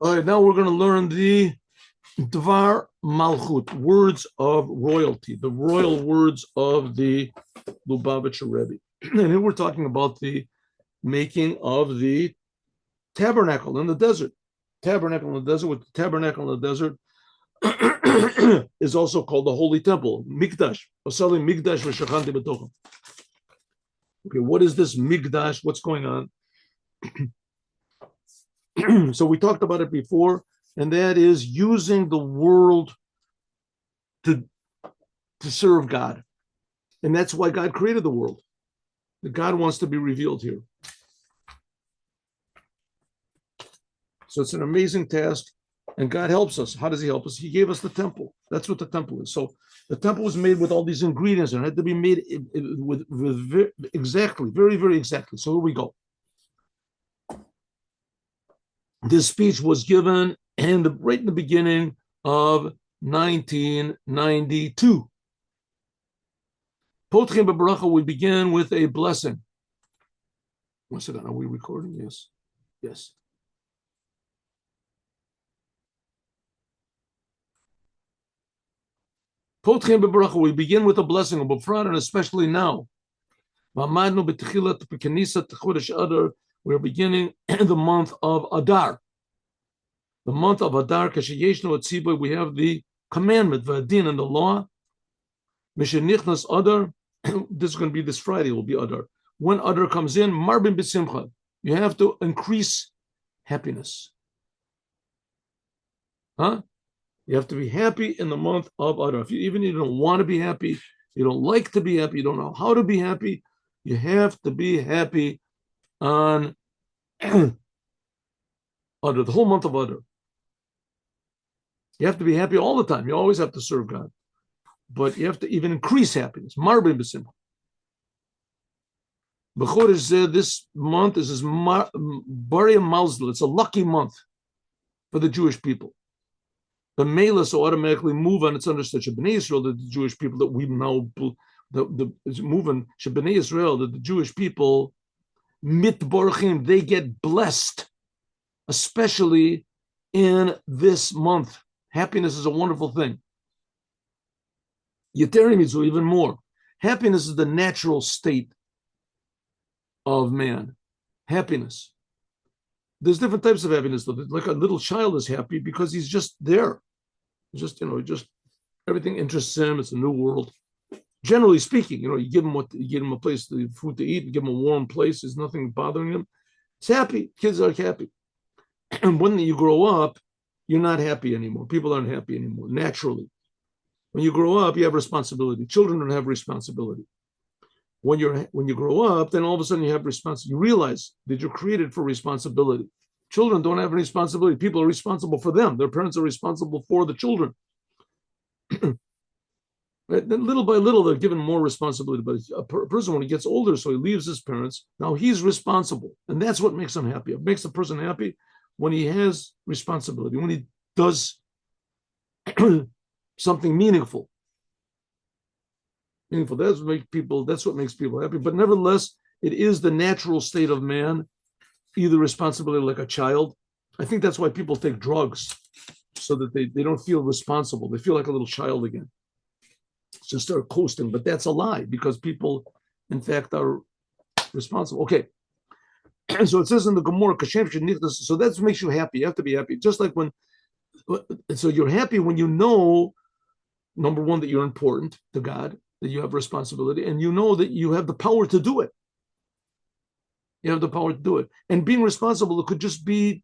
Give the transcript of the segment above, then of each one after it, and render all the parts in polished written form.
All right, now we're going to learn the Dvar Malchut, words of royalty, the royal words of the Lubavitcher Rebbe. And here we're talking about the making of the tabernacle in the desert. Tabernacle in the desert, with the tabernacle in the desert is also called the Holy Temple, Mikdash. Okay, what is this Mikdash? What's going on? So we talked about it before, and that is using the world to serve God. And that's why God created the world. That God wants to be revealed here. So it's an amazing task, and God helps us. How does he help us? He gave us the temple. That's what the temple is. So the temple was made with all these ingredients, and it had to be made with exactly, very, very exactly. So here we go. This speech was given right in the beginning of 1992. Potchim b'bracha, we begin with a blessing. One second, are we recording? Yes. Yes. Potchim b'bracha, we begin with a blessing, and especially now. We're beginning the month of Adar. The month of Adar, we have the commandment, Vadin, and the law. Mishenichnas Adar, this is going to be this Friday, will be Adar. When Adar comes in, Marbin B'Simcha, you have to increase happiness. Huh? You have to be happy in the month of Adar. If you don't want to be happy, you don't like to be happy, you don't know how to be happy, you have to be happy on Adar, the whole month of Adar. You have to be happy all the time. You always have to serve God. But you have to even increase happiness. Marbin b'simcha. B'chodesh, this month is Baria Malzl. It's a lucky month for the Jewish people. The Mela so automatically move on. It's understood Shebnei Israel, that the Jewish people that we now the moving Shebnei Israel, that the Jewish people mitbarchim, they get blessed, especially in this month. Happiness is a wonderful thing. Yeteri mitzvah, even more. Happiness is the natural state of man. Happiness. There's different types of happiness, though. Like a little child is happy because he's just there. Just everything interests him. It's a new world. Generally speaking, you give him a place, the food to eat, you give him a warm place. There's nothing bothering him. He's happy. Kids are happy. And when you grow up, you're not happy anymore. People aren't happy anymore, naturally. When you grow up, you have responsibility. Children don't have responsibility. When you grow up, then all of a sudden you have responsibility. You realize that you're created for responsibility. Children don't have any responsibility. People are responsible for them. Their parents are responsible for the children. Right? Then little by little, they're given more responsibility. But a person, when he gets older, so he leaves his parents, now he's responsible. And that's what makes him happy. It makes a person happy when he has responsibility, when he does something meaningful. That's what makes people happy. But nevertheless, it is the natural state of man, either responsibility like a child. I think that's why people take drugs, so that they don't feel responsible. They feel like a little child again. Just start coasting. But that's a lie, because people, in fact, are responsible. Okay. So it says in the Gemara, so that makes you happy. You have to be happy. Just like so you're happy when you know, number one, that you're important to God, that you have responsibility, and you know that you have the power to do it. You have the power to do it. And being responsible, it could just be,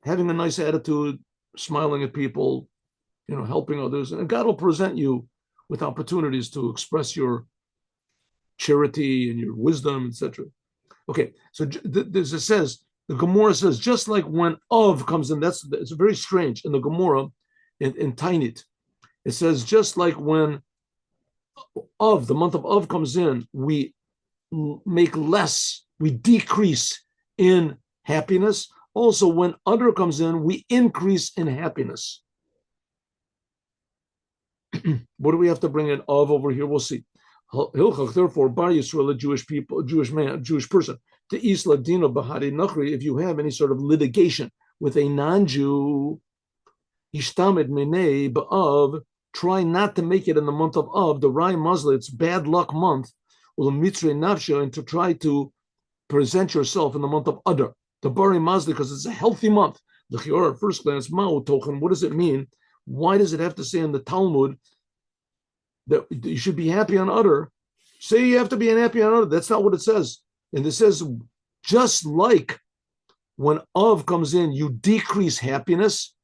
having a nice attitude, smiling at people, helping others. And God will present you with opportunities to express your charity and your wisdom, etc. Okay, so this says, the Gemara says, just like when Av comes in, it's very strange in the Gemara, in Tainit. It says, just like when Av, the month of Av comes in, we make less, we decrease in happiness. Also, when Adar comes in, we increase in happiness. What do we have to bring in Av over here? We'll see. Therefore, Bar Yisrael, a Jewish people, Jewish man, Jewish person, to Isla Dino Bahari Nachri, if you have any sort of litigation with a non-Jew, Ishtamid Minei Ba'av, try not to make it in the month of Av, the Rai Muslim, it's bad luck month, and to try to present yourself in the month of Adar, the Bari Mazli, because it's a healthy month. The Chior at first glance, Ma'u Tochen, what does it mean? Why does it have to say in the Talmud that you should be happy on Adar? Say you have to be happy on Adar. That's not what it says. And it says, just like when Av comes in, you decrease happiness.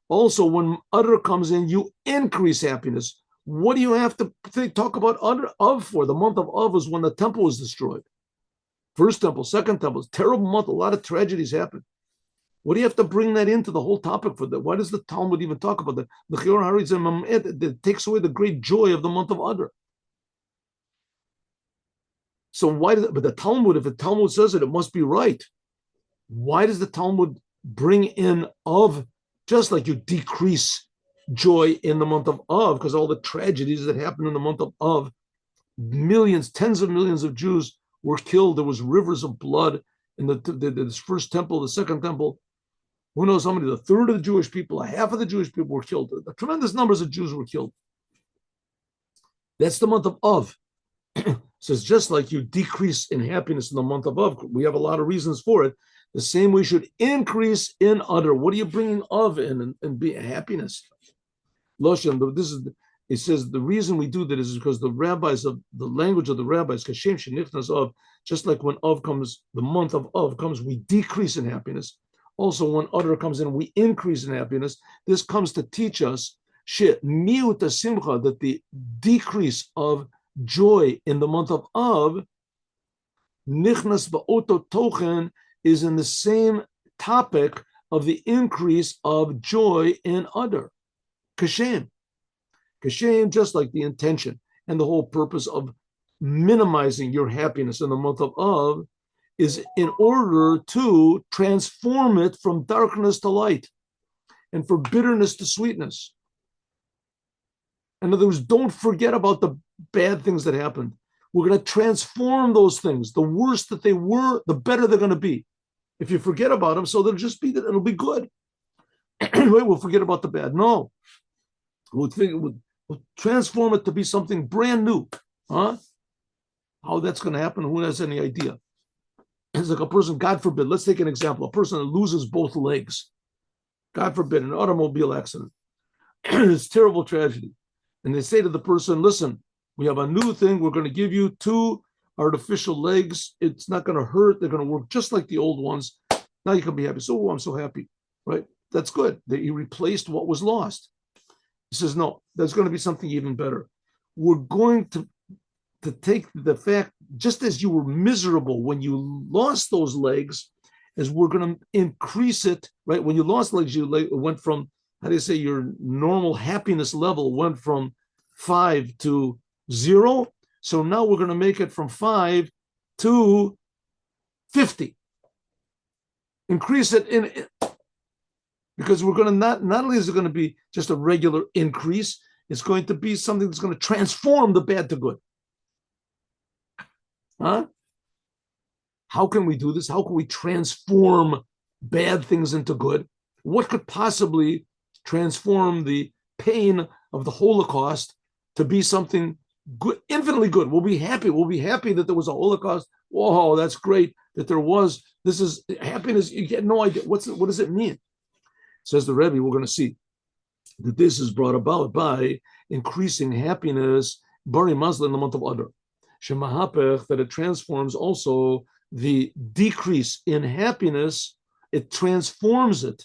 Also, when Adar comes in, you increase happiness. What do you have to talk about Av for? The month of Av is when the temple was destroyed. First temple, second temple, terrible month. A lot of tragedies happen. What do you have to bring that into the whole topic for that? Why does the Talmud even talk about that? The Chior Harizim, that takes away the great joy of the month of Adar. So why does it, but the Talmud, if the Talmud says it, it must be right. Why does the Talmud bring in Av, just like you decrease joy in the month of Av, because all the tragedies that happen in the month of Av, millions, tens of millions of Jews were killed. There was rivers of blood in the first temple, the second temple. Who knows how many? The third of the Jewish people, half of the Jewish people were killed. The tremendous numbers of Jews were killed. That's the month of Av. So it's just like you decrease in happiness in the month of Av. We have a lot of reasons for it. The same way should increase in Adar. What are you bringing Av in and be happiness? Loshan, this is, it says the reason we do that is because the rabbis of the language of the rabbis, kashem shenichnas Av, just like when Av comes, the month of Av comes, we decrease in happiness. Also, when Adar comes in, we increase in happiness. This comes to teach us miut simcha, that the decrease of joy in the month of Av, nichnas ba'oto tochen, is in the same topic of the increase of joy in Adar. Kashem, just like the intention and the whole purpose of minimizing your happiness in the month of Av is in order to transform it from darkness to light and from bitterness to sweetness. In other words, don't forget about the bad things that happened. We're going to transform those things. The worse that they were, the better they're going to be. If you forget about them, so they'll just be that it'll be good. We'll forget about the bad. No. We'll transform it to be something brand new. Huh? How that's going to happen, who has any idea? It's like a person, God forbid, let's take an example. A person that loses both legs. God forbid, an automobile accident. It's a terrible tragedy. And they say to the person, listen, we have a new thing. We're going to give you 2 artificial legs. It's not going to hurt. They're going to work just like the old ones. Now you can be happy. So, I'm so happy, right? That's good that you replaced what was lost. He says, no, there's going to be something even better. We're going to take the fact, just as you were miserable when you lost those legs, as we're going to increase it, right? When you lost legs, you went from, how do you say, your normal happiness level went from 5 to 0. So now we're going to make it from 5 to 50. Increase it in, because we're going to not only is it going to be just a regular increase, it's going to be something that's going to transform the bad to good. Huh? How can we do this? How can we transform bad things into good? What could possibly transform the pain of the Holocaust to be something good, infinitely good? We'll be happy. We'll be happy that there was a Holocaust. Whoa, that's great that there was. This is happiness. You get no idea. What does it mean? Says the Rebbe, we're going to see that this is brought about by increasing happiness, Bari Mazla, in the month of Adar. Shemahapech, that it transforms also the decrease in happiness, it transforms it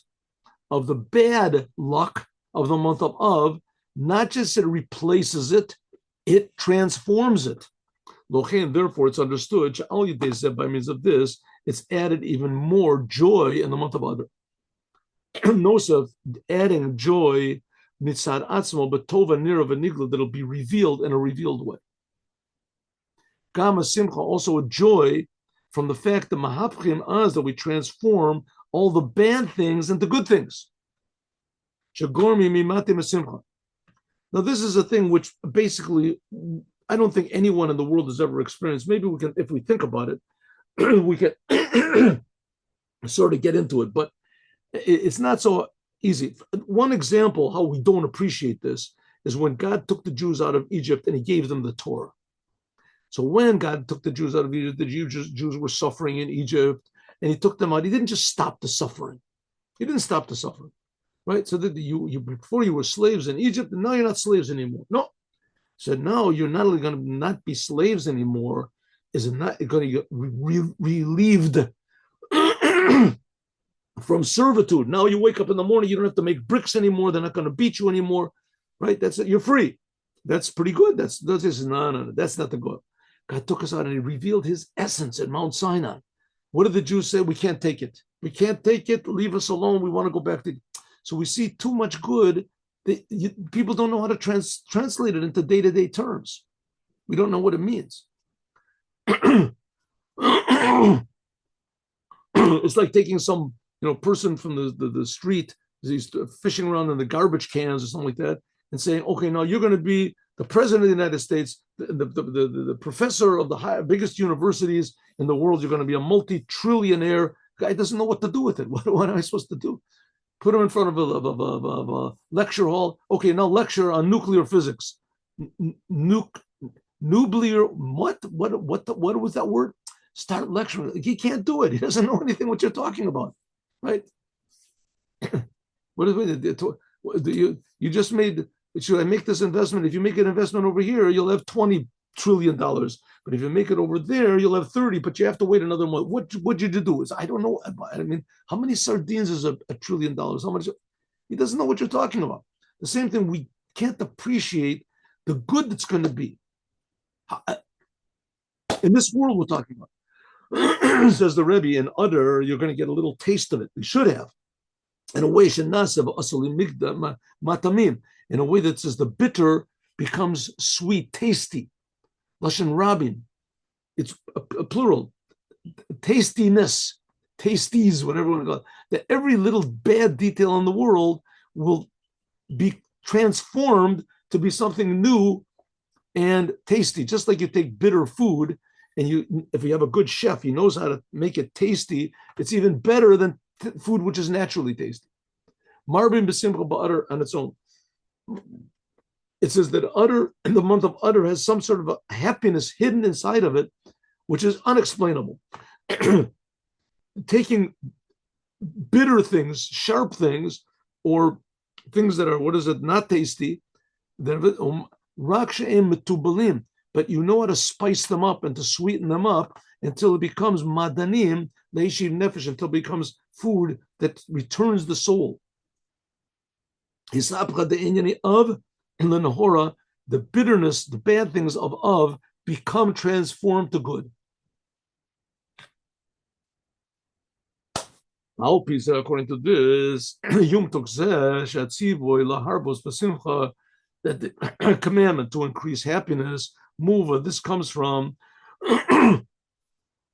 of the bad luck of the month of Av, not just it replaces it, it transforms it. Lochen, therefore, it's understood, by means of this, it's added even more joy in the month of Adar. Nosef, adding joy, mitzad atzmo, but tova nira v'nigla, that'll be revealed in a revealed way. Gama simcha, also a joy from the fact that mahapchim az, that we transform all the bad things into good things. Shagormi mimatim simcha. Now, this is a thing which basically I don't think anyone in the world has ever experienced. Maybe we can, if we think about it, we can sort of get into it. But It's not so easy. One example how we don't appreciate this is when God took the Jews out of Egypt and he gave them the Torah. So when God took the Jews out of Egypt, the Jews were suffering in Egypt, and he took them out. He didn't just stop the suffering. He didn't stop the suffering, right? So that you before you were slaves in Egypt, and now you're not slaves anymore. No. So now you're not only going to not be slaves anymore, is it not going to get relieved from servitude. Now you wake up in the morning, you don't have to make bricks anymore. They're not going to beat you anymore, right? That's it. You're free. That's pretty good. That's no. That's not the good. God took us out and he revealed his essence at Mount Sinai. What did the Jews say? We can't take it. We can't take it. Leave us alone. We want to go back to. So we see too much good. People don't know how to translate it into day-to-day terms. We don't know what it means. It's like taking some person from the street, he's fishing around in the garbage cans or something like that, and saying, okay, now you're going to be the president of the United States, the professor of the biggest universities in the world. You're going to be a multi-trillionaire. Guy doesn't know what to do with it. What am I supposed to do? Put him in front of a lecture hall. Okay, now lecture on nuclear physics. Nuclear, what was that word? Start lecturing. He can't do it. He doesn't know anything what you're talking about, right? What is it? You just made, should I make this investment? If you make an investment over here, you'll have $20 trillion. But if you make it over there, you'll have 30, but you have to wait another month. What did you do? I don't know. I mean, how many sardines is $1 trillion? How much? He doesn't know what you're talking about. The same thing, we can't appreciate the good that's going to be. In this world we're talking about. Says the Rebbe, in udder, you're going to get a little taste of it. We should have. In a way, in a way that says the bitter becomes sweet, tasty. Lashon Rabin, it's a plural. Tastiness, tasties, whatever you want to call it. That every little bad detail in the world will be transformed to be something new and tasty. Just like you take bitter food, and if you have a good chef, he knows how to make it tasty. It's even better than food which is naturally tasty. Marbin b'simcha ba'adar on its own. It says that udder, in the month of udder, has some sort of a happiness hidden inside of it, which is unexplainable. Taking bitter things, sharp things, or things that are, not tasty, but you know how to spice them up and to sweeten them up until it becomes madanim, leishiv nefesh, until it becomes food that returns the soul. The bitterness, the bad things of become transformed to good. According to this, that the commandment to increase happiness, this comes from,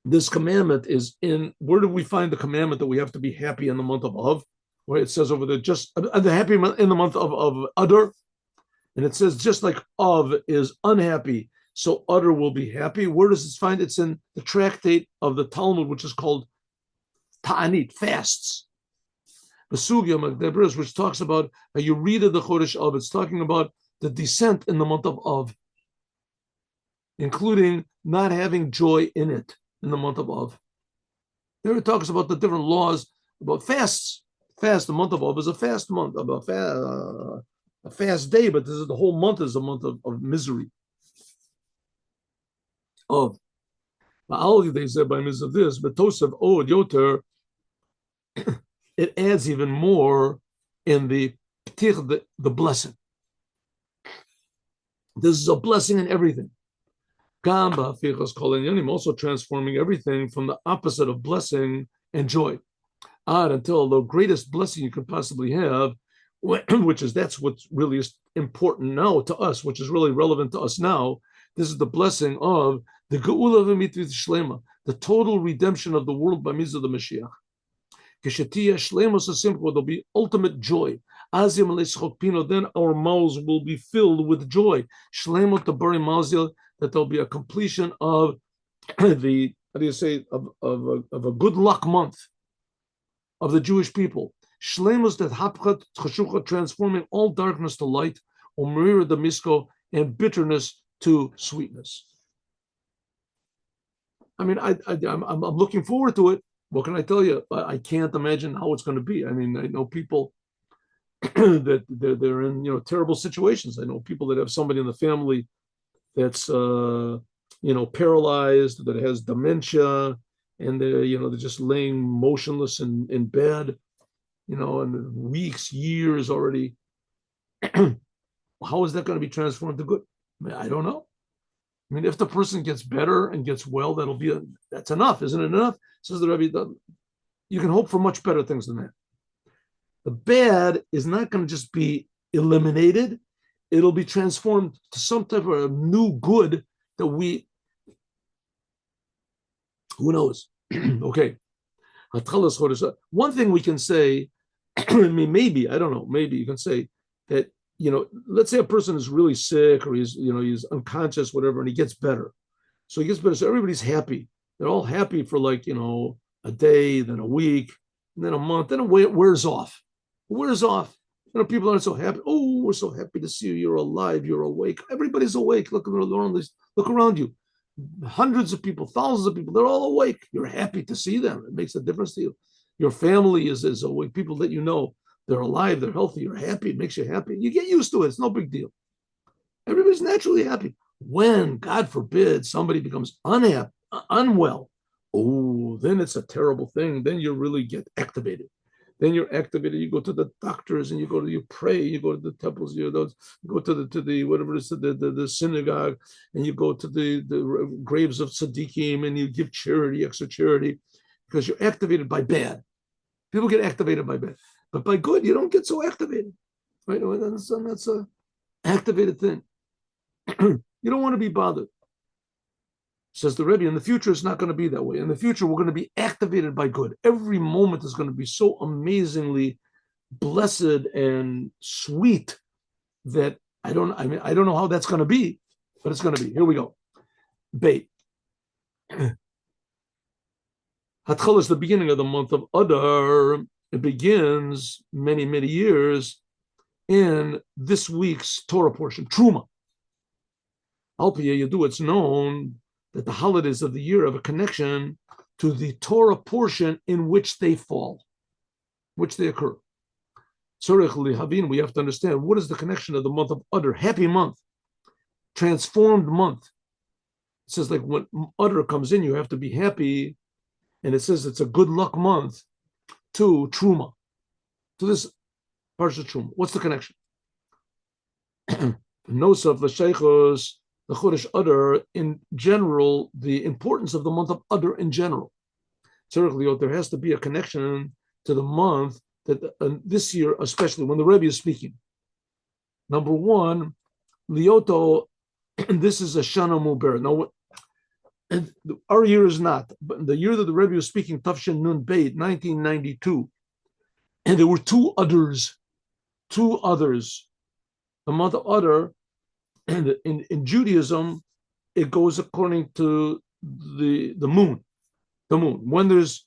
this commandment is in, where do we find the commandment that we have to be happy in the month of Av? Where it says over there, just the happy in the month of Adar, and it says just like Av is unhappy, so Adar will be happy. Where does it find? It's in the tractate of the Talmud, which is called Ta'anit, fasts. The Sugya Magdebris, which talks about how you read of the Chodesh Av, it's talking about the descent in the month of Av, including not having joy in it in the month of Av. There it talks about the different laws about fasts. The month of Av is a fast month, a fast day, but this is the whole month is a month of misery. Of they said by means of this, but Tosef Od Yoter, it adds even more in the blessing. This is a blessing in everything. Also transforming everything from the opposite of blessing and joy. Until the greatest blessing you could possibly have, that's what's really important now to us, which is really relevant to us now. This is the blessing of the Geula v'mitvit shlema, the total redemption of the world by means of the Moshiach. Keshetiyah shlemos asimcha, there'll be ultimate joy. Azim le'schokpino, then our mouths will be filled with joy. Shlemo tabari mazil, that there'll be a completion of the, of a good luck month of the Jewish people. Shlemus that hapchat chashucha, transforming all darkness to light, umrira the misko, and bitterness to sweetness. I mean, I'm looking forward to it. What can I tell you? I can't imagine how it's going to be. I mean, I know people that they're in terrible situations. I know people that have somebody in the family that's paralyzed, that has dementia, and they're just laying motionless in bed, and weeks, years already. How is that going to be transformed to good? I don't know. I mean, if the person gets better and gets well, that's enough, isn't it enough? Says the Rebbe. You can hope for much better things than that. The bad is not going to just be eliminated. It'll be transformed to some type of new good that who knows? Okay. One thing we can say, I mean, maybe, I don't know, maybe you can say that, let's say a person is really sick or he's unconscious, whatever, and he gets better. So he gets better. So everybody's happy. They're all happy for a day, then a week, and then a month, then it wears off. It wears off. People aren't so happy. Oh, we're so happy to see you. You're alive. You're awake. Everybody's awake. Look around you. Hundreds of people, thousands of people, they're all awake. You're happy to see them. It makes a difference to you. Your family is awake. People that they're alive, they're healthy, you're happy. It makes you happy. You get used to it. It's no big deal. Everybody's naturally happy. When, God forbid, somebody becomes unhappy, unwell, then it's a terrible thing. Then you really get activated. Then you're activated. You go to the doctors and you pray. You go to the temples. You go to the whatever it is, the synagogue, and you go to the graves of tzaddikim and you give charity, extra charity, because you're activated by bad. People get activated by bad, but by good, you don't get so activated, right? That's an activated thing. You don't want to be bothered. Says the Rebbe, in the future, it's not going to be that way. In the future, we're going to be activated by good. Every moment is going to be so amazingly blessed and sweet that I don't know how that's going to be, but it's going to be. Here we go. Beit. Hatchal is the beginning of the month of Adar. It begins many, many years in this week's Torah portion, Truma. Alpiyah Yadu, it's known that the holidays of the year have a connection to the Torah portion in which they fall, which they occur. We have to understand, what is the connection of the month of Adar, happy month, transformed month. It says, like, when Adar comes in, you have to be happy, and it says it's a good luck month to Truma, to this Parsha Truma. What's the connection? Nosaf l'sheichos the Chodesh Adar in general, the importance of the month of Adar in general. There has to be a connection to the month that this year, especially when the Rebbe is speaking. Number one, Lioto, this is a Shana Muber. Now, and our year is not, but the year that the Rebbe was speaking, Tafshin Nun Beit, 1992, and there were two others. The month of Adar, and in Judaism, it goes according to the moon. The moon. When there's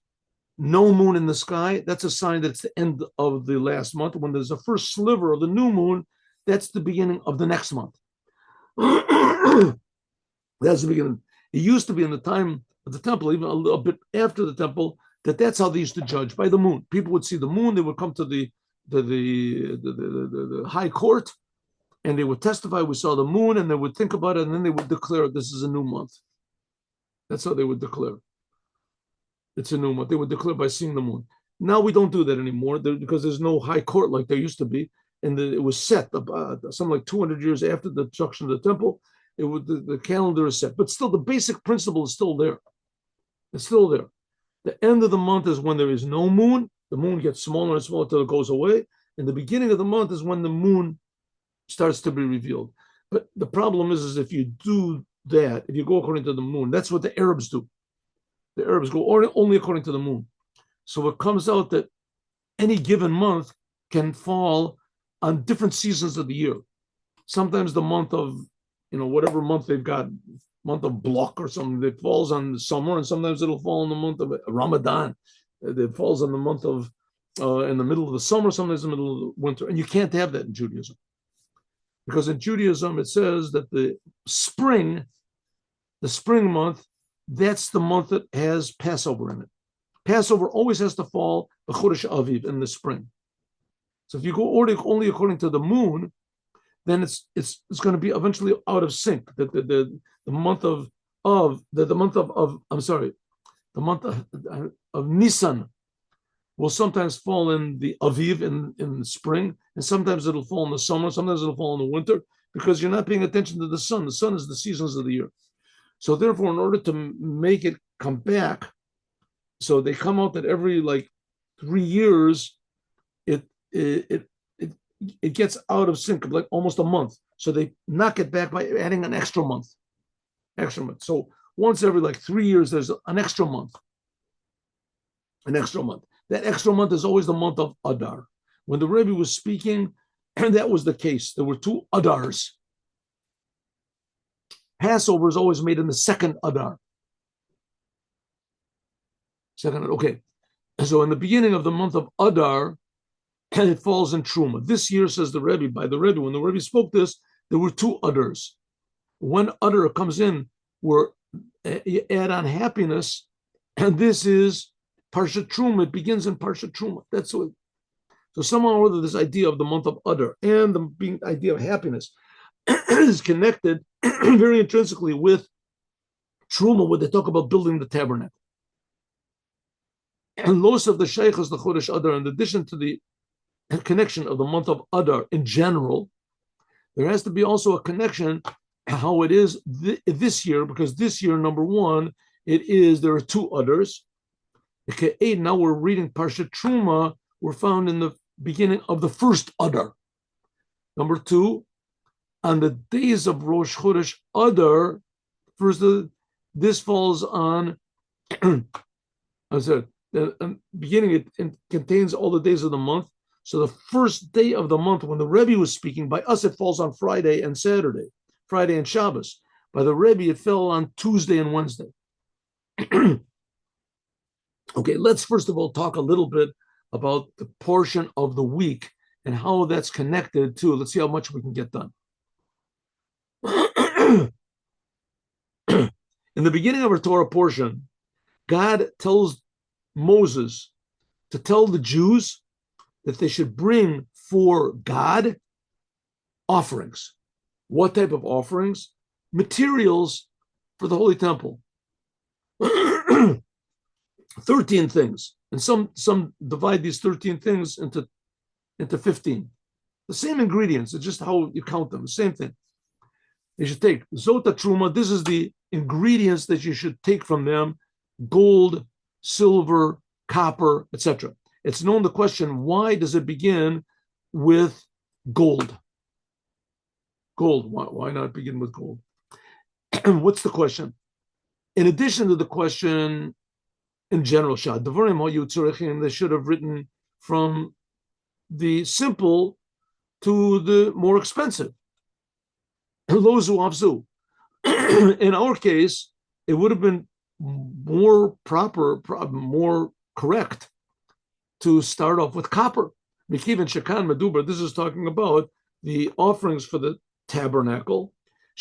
no moon in the sky, that's a sign that it's the end of the last month. When there's a first sliver of the new moon, that's the beginning of the next month. That's the beginning. It used to be in the time of the temple, even a little bit after the temple, that's how they used to judge, by the moon. People would see the moon, they would come to the high court, and they would testify, we saw the moon, and they would think about it, and then they would declare this is a new month. That's how they would declare. It's a new month. They would declare by seeing the moon. Now we don't do that anymore because there's no high court like there used to be. And it was set something like 200 years after the destruction of the temple. The calendar is set. But still, the basic principle is still there. It's still there. The end of the month is when there is no moon. The moon gets smaller and smaller until it goes away. And the beginning of the month is when the moon starts to be revealed. But the problem is if you do that, if you go according to the moon, that's what the Arabs do. The Arabs go only according to the moon. So it comes out that any given month can fall on different seasons of the year. Sometimes the month of, whatever month they've got, month of Block or something, that falls on the summer, and sometimes it'll fall in the month of Ramadan. It falls on the month of in the middle of the summer, sometimes in the middle of the winter. And you can't have that in Judaism. Because in Judaism, it says that the spring month, that's the month that has Passover in it. Passover always has to fall b'chodesh Aviv in the spring. So if you go only according to the moon, then it's going to be eventually out of sync. The month of Nisan will sometimes fall in the Aviv in the spring, and sometimes it'll fall in the summer, sometimes it'll fall in the winter, because you're not paying attention to the sun. The sun is the seasons of the year. So therefore, in order to make it come back, so they come out that every 3 years, it gets out of sync, like almost a month. So they knock it back by adding an extra month. So once every 3 years, there's an extra month. That extra month is always the month of Adar. When the Rebbe was speaking, that was the case. There were 2 Adars. Passover is always made in the second Adar. Okay. So in the beginning of the month of Adar, it falls in Truma. This year, says the Rebbe, when the Rebbe spoke this, there were 2 Adars. One Adar comes in where you add on happiness, and this is Parshat Truma. It begins in Parshat Truma. That's what. So somehow or other, this idea of the month of Adar and the idea of happiness is connected very intrinsically with Truma, where they talk about building the tabernacle. And los of the Sheikhs, the Chodesh Adar, in addition to the connection of the month of Adar in general, there has to be also a connection how it is this year, because this year, number one, there are 2 Adars. Okay, now we're reading Parshat Truma. We're found in the beginning of the first Adar. Number 2, on the days of Rosh Chodesh Adar, this falls on, I said, the beginning, it contains all the days of the month. So the first day of the month, when the Rebbe was speaking, by us it falls on Friday and Saturday, Friday and Shabbos. By the Rebbe, it fell on Tuesday and Wednesday. Okay, let's first of all talk a little bit about the portion of the week and how that's connected to, let's see how much we can get done. In the beginning of our Torah portion, God tells Moses to tell the Jews that they should bring for God offerings. What type of offerings? Materials for the Holy Temple. 13 things. And some divide these 13 things into 15. The same ingredients, it's just how you count them, the same thing. You should take Zota Truma, this is the ingredients that you should take from them: gold, silver, copper, etc. It's known the question, why does it begin with gold? Gold, why not begin with gold? What's the question? In addition to the question in general, they should have written from the simple to the more expensive. In our case, it would have been more proper, more correct to start off with copper. This is talking about the offerings for the tabernacle.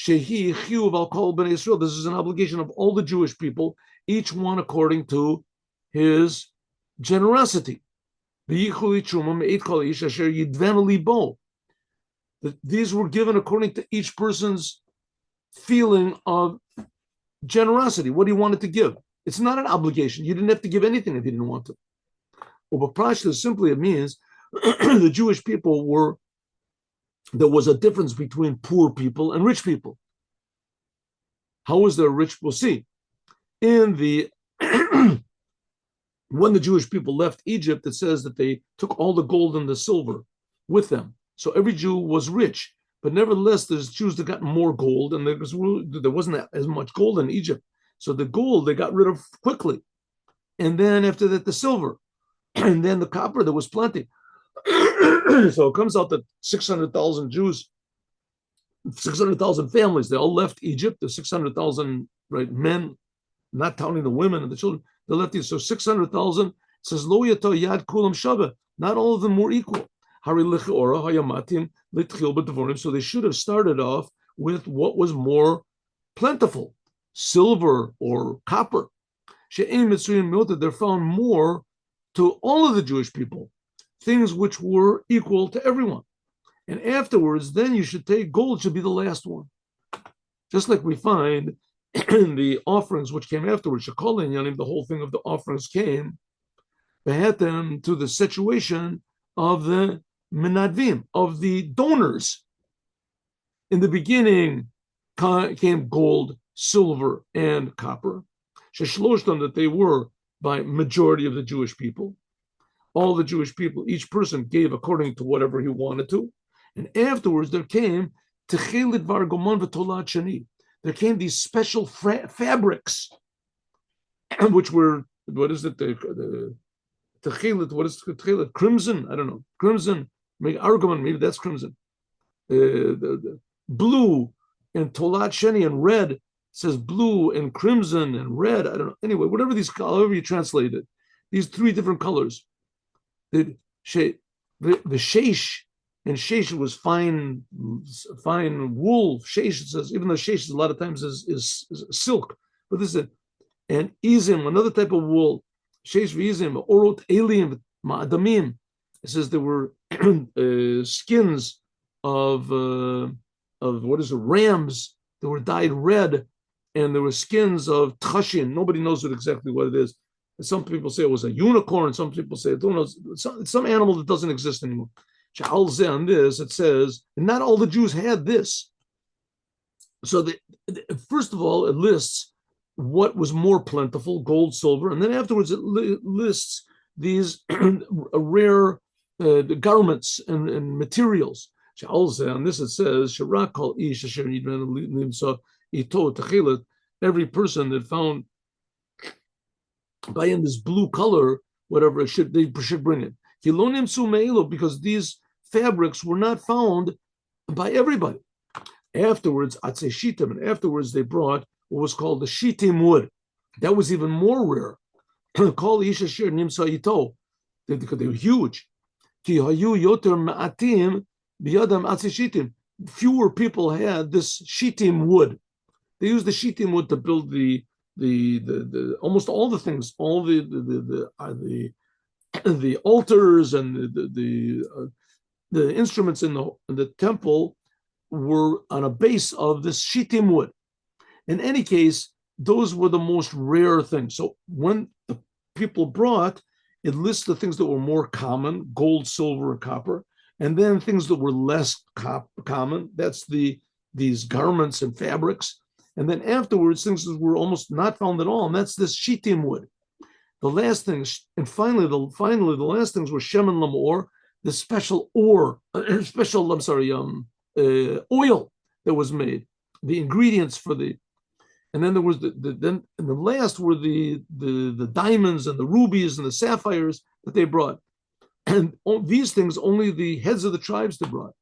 This is an obligation of all the Jewish people, each one according to his generosity. These were given according to each person's feeling of generosity, what he wanted to give. It's not an obligation. You didn't have to give anything if you didn't want to. Simply it means the Jewish people there was a difference between poor people and rich people. How is there rich? We'll see. When the Jewish people left Egypt, it says that they took all the gold and the silver with them. So every Jew was rich. But nevertheless, there's Jews that got more gold, and there wasn't as much gold in Egypt. So the gold they got rid of quickly. And then after that, the silver. And then the copper, there was plenty. So it comes out that 600,000 Jews, 600,000 families, they all left Egypt. There's 600,000 men, not counting the women and the children. They left Egypt. So 600,000 says, Lo yato yad kulam shava. Not all of them were equal. So they should have started off with what was more plentiful, silver or copper. They're found more to all of the Jewish people, things which were equal to everyone. And afterwards, then you should take gold, should be the last one. Just like we find in the offerings which came afterwards, the whole thing of the offerings came to the situation of the menadvim, of the donors. In the beginning came gold, silver, and copper. Sheshloshtam, that they were by majority of the Jewish people. All the Jewish people, each person gave according to whatever he wanted to. And afterwards there came Techelet Vargomon v'Tolat Shani. There came these special fabrics, which were, what is it? The Techelet, what is Techelet? Crimson? I don't know. Crimson, maybe Argomon, maybe that's crimson. The blue and Tolat Shani and red. It says blue and crimson and red. I don't know. Anyway, whatever these, however you translate it, these three different colors. The sheish, and sheish was fine wool. Sheish, it says, even though sheish a lot of times is silk, but this is and izim, another type of wool. Sheish v'izim, orot elim ma'adamim. It says there were skins of what is it, rams that were dyed red, and there were skins of tchashin. Nobody knows exactly what it is. Some people say it was a unicorn. Some people say, I don't know, it's some animal that doesn't exist anymore. On this, it says, and not all the Jews had this. So first of all, it lists what was more plentiful, gold, silver, and then afterwards it lists these rare garments and materials. On this it says, every person that found buying this blue color, whatever they should bring it. Because these fabrics were not found by everybody. Afterwards, and afterwards they brought what was called the shitim wood. That was even more rare. Called Ishashir Nimsa Ito. They were huge. Fewer people had this shitim wood. They used the shitim wood to build the almost all the things, all the altars and the instruments in the temple were on a base of this shitim wood. In any case, those were the most rare things. So when the people brought, it lists the things that were more common, gold, silver, and copper, and then things that were less common. That's these garments and fabrics. And then afterwards, things that were almost not found at all, and that's this shitim wood. The last things, and finally, the last things were shemen lamor, the special oil that was made, the ingredients for the, and then there was the last were the diamonds and the rubies and the sapphires that they brought, and these things only the heads of the tribes they brought,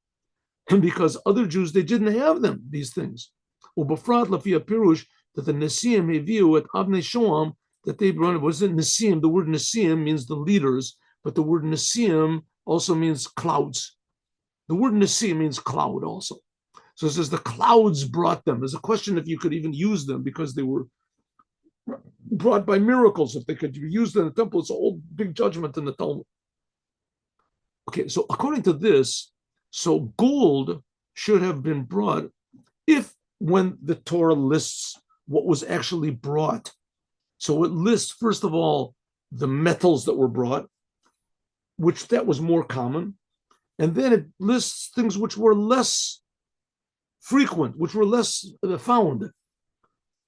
and because other Jews they didn't have them, these things. Ubafrat lafia pirush that the Nesiim heviu at Avnei Shoam that they brought. It wasn't Nesiim. The word Nesiim means the leaders, but the word Nesiim also means clouds. The word Nesiim means cloud also. So it says the clouds brought them. There's a question if you could even use them because they were brought by miracles. If they could be used in the temple, it's a whole big judgment in the Talmud. Okay, so according to this, so gold should have been brought if when the Torah lists what was actually brought. So it lists, first of all, the metals that were brought, which that was more common. And then it lists things which were less frequent, which were less found.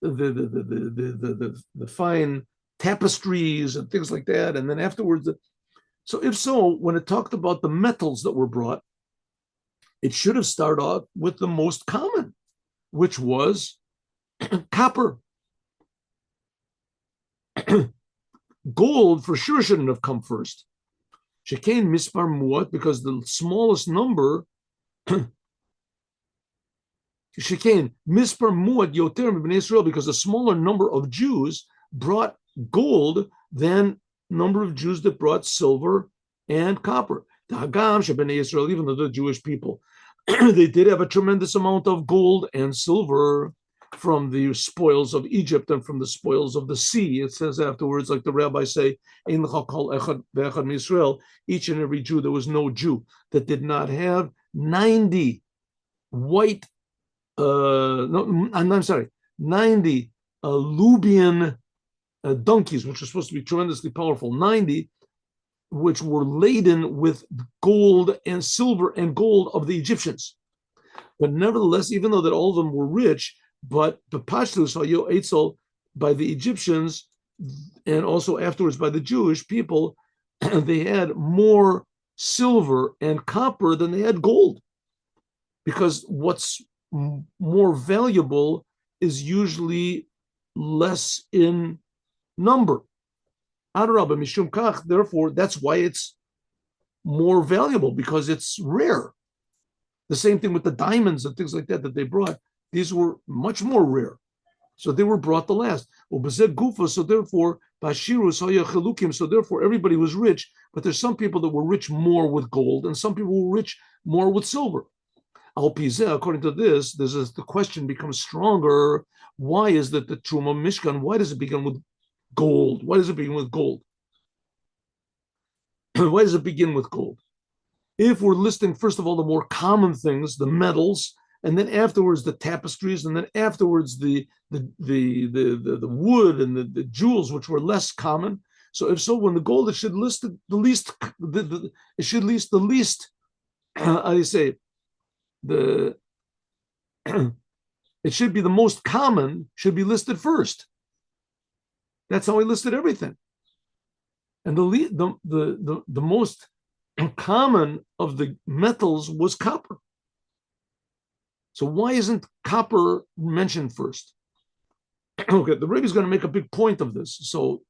The fine tapestries and things like that. And then afterwards, so if so, when it talked about the metals that were brought, it should have started off with the most common, which was copper. Gold for sure shouldn't have come first. Shekain mispar muat, because the smallest number, Shekain mispar muat yoter b'nei Israel, because a smaller number of Jews brought gold than number of Jews that brought silver and copper. The Hagam Shebnei Israel, even though the Jewish people, they did have a tremendous amount of gold and silver from the spoils of Egypt and from the spoils of the sea. It says afterwards, like the rabbis say, each and every Jew, there was no Jew that did not have 90 white, no, I'm sorry, 90 Lubian donkeys, which were supposed to be tremendously powerful, 90, which were laden with gold and silver and gold of the Egyptians. But nevertheless, even though that all of them were rich, but the Pashtus Etzel by the Egyptians and also afterwards by the Jewish people, they had more silver and copper than they had gold. Because what's more valuable is usually less in number. Adarabah Mishum Kach, therefore, that's why it's more valuable, because it's rare. The same thing with the diamonds and things like that they brought. These were much more rare. So they were brought the last. So therefore, so therefore everybody was rich, but there's some people that were rich more with gold and some people were rich more with silver. According to this, the question becomes stronger. Why is that the Truma Mishkan, why does it begin with gold? Why does it begin with gold? Why does it begin with gold? If we're listing, first of all, the more common things, the metals, and then afterwards the tapestries, and then afterwards the wood and the jewels, which were less common. So if so, when the gold, it should list the least, it should list the least, how do you say, it should be the most common, should be listed first. That's how he listed everything. And the most common of the metals was copper. So why isn't copper mentioned first? Okay, the Rebbe is going to make a big point of this. So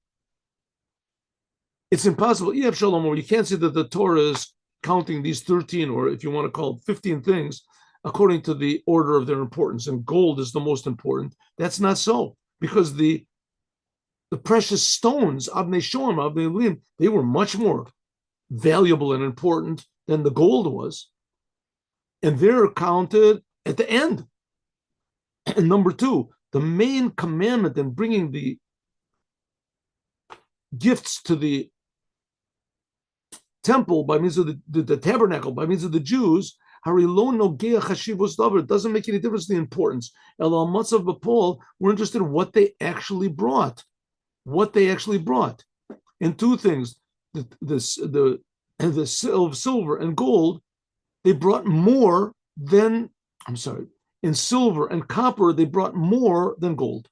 it's impossible. You have Shalom, or you can't say that the Torah is counting these 13, or if you want to call it 15 things, according to the order of their importance, and gold is the most important. That's not so, because the precious stones, Avnei Shoam, Avnei Lim, they were much more valuable and important than the gold was. And they're counted at the end. And number two, the main commandment in bringing the gifts to the temple by means of the tabernacle, by means of the Jews, it doesn't make any difference in the importance. We're interested in what they actually brought. What they actually brought. And two things, the silver and gold, they brought more than, in silver and copper, they brought more than gold.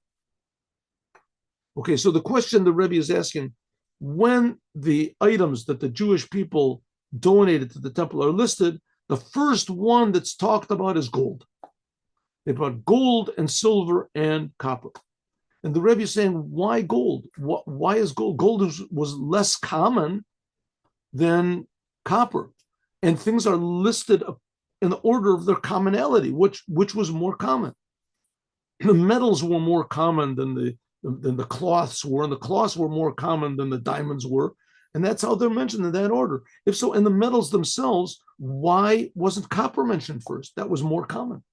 Okay, so the question the Rebbe is asking, when the items that the Jewish people donated to the temple are listed, the first one that's talked about is gold. They brought gold and silver and copper. And the Rebbe is saying, why gold? Why is gold? Gold was less common than copper. And things are listed in the order of their commonality, which was more common. The metals were more common than the cloths were, and the cloths were more common than the diamonds were. And that's how they're mentioned in that order. If so, in the metals themselves, why wasn't copper mentioned first? That was more common.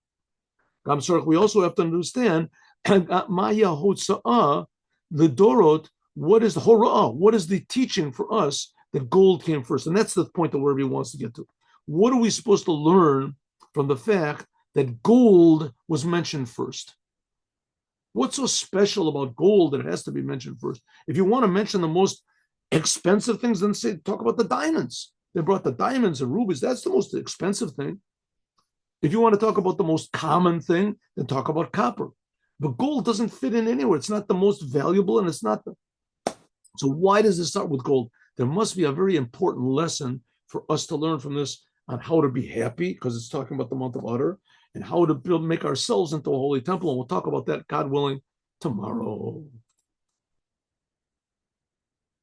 We also have to understand, Maya Hotza'ah, the Dorot, what is the Hora'ah? What is the teaching for us that gold came first? And that's the point that Rebbe wants to get to. What are we supposed to learn from the fact that gold was mentioned first? What's so special about gold that it has to be mentioned first? If you want to mention the most expensive things, then talk about the diamonds. They brought the diamonds and rubies. That's the most expensive thing. If you want to talk about the most common thing, then talk about copper. But gold doesn't fit in anywhere. It's not the most valuable, and it's not. So why does it start with gold? There must be a very important lesson for us to learn from this on how to be happy, because it's talking about the month of Adar, and how to make ourselves into a holy temple. And we'll talk about that, God willing, tomorrow.